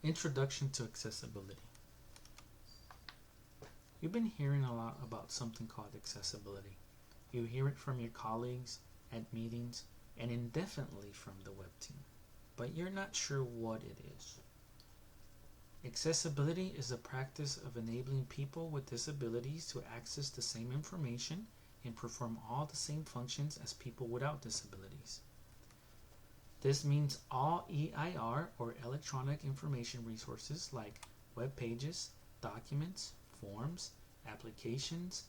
Introduction to accessibility. You've been hearing a lot about something called accessibility. You hear it from your colleagues, at meetings, and indefinitely from the web team, but you're not sure what it is. Accessibility is the practice of enabling people with disabilities to access the same information and perform all the same functions as people without disabilities. This means all EIR or electronic information resources like web pages, documents, forms, applications,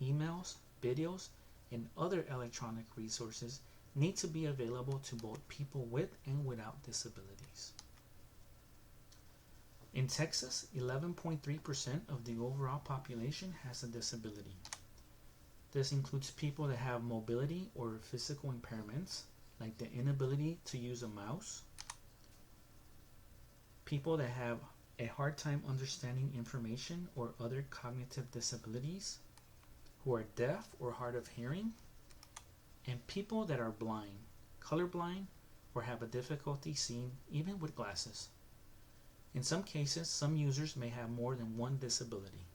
emails, videos, and other electronic resources need to be available to both people with and without disabilities. In Texas, 11.3% of the overall population has a disability. This includes people that have mobility or physical impairments, like the inability to use a mouse, people that have a hard time understanding information or other cognitive disabilities, who are deaf or hard of hearing, and people that are blind, colorblind, or have a difficulty seeing even with glasses. In some cases, some users may have more than one disability.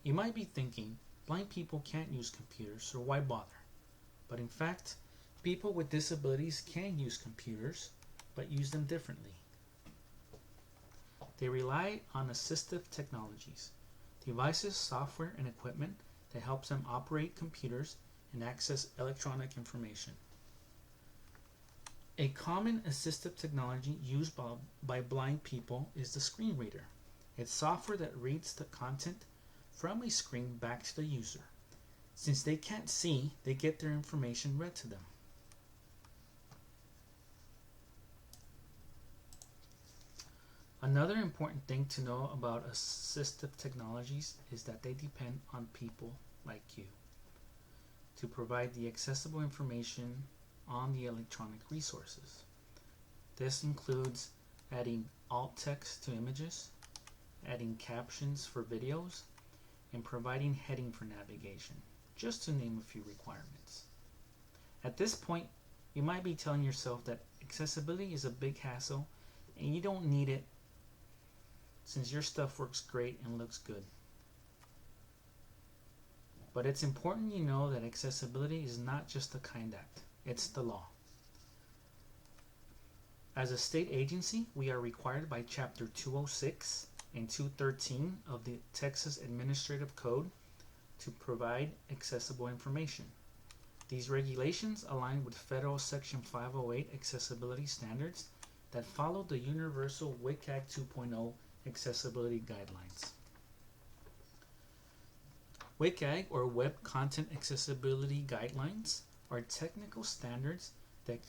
You might be thinking, blind people can't use computers, so why bother? But in fact, people with disabilities can use computers, but use them differently. They rely on assistive technologies, devices, software, and equipment that helps them operate computers and access electronic information. A common assistive technology used by blind people is the screen reader. It's software that reads the content from a screen back to the user. Since they can't see, they get their information read to them. Another important thing to know about assistive technologies is that they depend on people like you to provide the accessible information on the electronic resources. This includes adding alt text to images, adding captions for videos, and providing heading for navigation, just to name a few requirements. At this point, you might be telling yourself that accessibility is a big hassle and you don't need it since your stuff works great and looks good. But it's important you know that accessibility is not just a kind act, it's the law. As a state agency, we are required by Chapter 206 and 213 of the Texas Administrative Code to provide accessible information. These regulations align with Federal Section 508 accessibility standards that follow the Universal WCAG 2.0 accessibility guidelines. WCAG, or Web Content Accessibility Guidelines, are technical standards that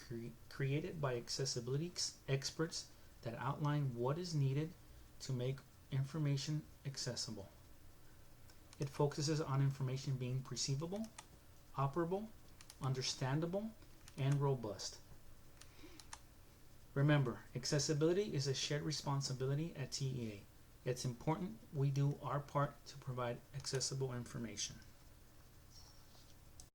created by accessibility experts that outline what is needed to make information accessible. It focuses on information being perceivable, operable, understandable, and robust. Remember, accessibility is a shared responsibility at TEA. It's important we do our part to provide accessible information.